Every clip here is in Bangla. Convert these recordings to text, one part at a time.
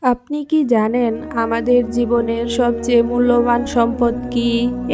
আপনি কি জানেন আমাদের জীবনের সবচেয়ে মূল্যবান সম্পদ কি?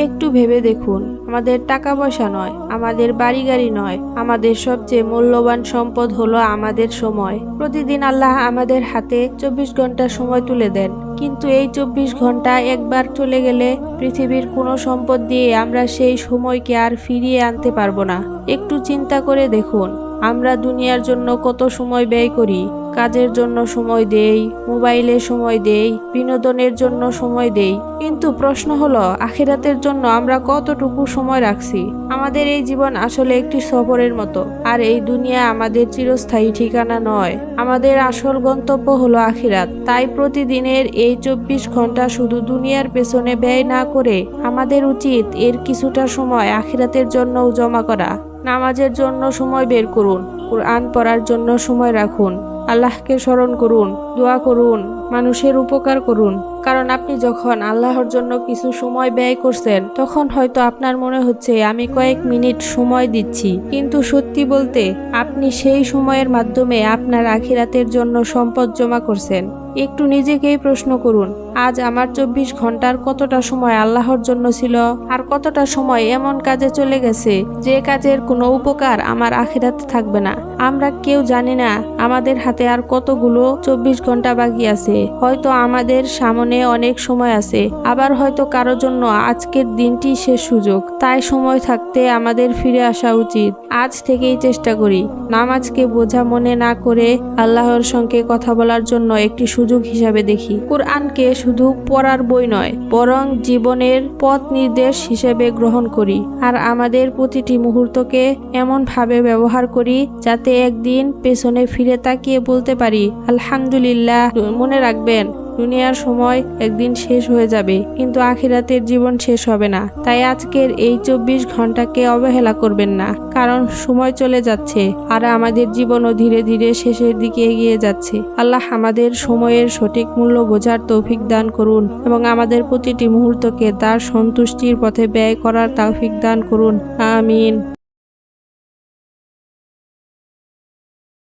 একটু ভেবে দেখুন। আমাদের টাকা পয়সা নয়, আমাদের বাড়ি গাড়ি নয়, আমাদের সবচেয়ে মূল্যবান সম্পদ হলো আমাদের সময়। প্রতিদিন আল্লাহ আমাদের হাতে 24 ঘন্টা সময় তুলে দেন, কিন্তু এই 24 ঘন্টা একবার চলে গেলে পৃথিবীর কোনো সম্পদ দিয়ে আমরা সেই সময়কে আর ফিরিয়ে আনতে পারবো না। একটু চিন্তা করে দেখুন, আমরা দুনিয়ার জন্য কত সময় ব্যয় করি। কাজের জন্য সময় দেই, মোবাইলে সময় দেই, বিনোদনের জন্য সময় দেই, কিন্তু প্রশ্ন হলো আখিরাতের জন্য আমরা কতটুকু সময় রাখছি? আমাদের এই জীবন আসলে একটি সফরের মতো, আর এই দুনিয়া আমাদের চিরস্থায়ী ঠিকানা নয়। আমাদের আসল গন্তব্য হলো আখিরাত। তাই প্রতিদিনের এই 24 ঘন্টা শুধু দুনিয়ার পেছনে ব্যয় না করে আমাদের উচিত এর কিছুটা সময় আখিরাতের জন্যও জমা করা। নামাজের জন্য সময় বের করুন, কুরআন পড়ার জন্য সময় রাখুন, আল্লাহকে স্মরণ করুন, দোয়া করুন, মানুষের উপকার করুন। কারণ আপনি যখন আল্লাহর জন্য কিছু সময় ব্যয় করছেন, তখন হয়তো আপনার মনে হচ্ছে আমি কয়েক মিনিট সময় দিচ্ছি, কিন্তু সত্যি বলতে আপনি সেই সময়ের মাধ্যমে আপনার আখিরাতের জন্য সম্পদ জমা করছেন। একটু নিজেকেই প্রশ্ন করুন, আজ আমার 24 ঘন্টার কতটা সময় আল্লাহর জন্য ছিল, আর কতটা সময় এমন কাজে চলে গেছে যে কাজের কোনো উপকার আমার আখিরাতে থাকবে না। আমরা কেউ জানি না আমাদের হাতে আর কতগুলো 24 ঘন্টা বাকি আছে। হয়তো আমাদের সামনে অনেক সময় আছে, আবার হয়তো কারোর জন্য আজকের দিনটি শেষ সুযোগ। তাই সময় থাকতে আমাদের ফিরে আসা উচিত। আজ থেকেই চেষ্টা করি নামাজকে বোঝা মনে না করে আল্লাহর সঙ্গে কথা বলার জন্য একটি সুযোগ হিসাবে দেখি। কুরআনকে শুধু পড়ার বই নয়, বরং জীবনের পথ নির্দেশ হিসেবে গ্রহণ করি। আর আমাদের প্রতিটি মুহূর্তকে এমন ভাবে ব্যবহার করি যাতে একদিন পেছনে ফিরে তাকিয়ে বলতে পারি আলহামদুলিল্লাহ। মনে রাখবেন, দুনিয়ার সময় একদিন শেষ হয়ে যাবে, কিন্তু আখিরাতের জীবন শেষ হবে না। তাই আজকের এই 24 ঘন্টাকে অবহেলা করবেন না, কারণ সময় চলে যাচ্ছে আর আমাদের জীবনও ধীরে ধীরে শেষের দিকে এগিয়ে যাচ্ছে। আল্লাহ আমাদের সময়ের সঠিক মূল্য বোঝার তৌফিক দান করুন এবং আমাদের প্রতিটি মুহূর্তকে তার সন্তুষ্টির পথে ব্যয় করার তৌফিক দান করুন। আমিন।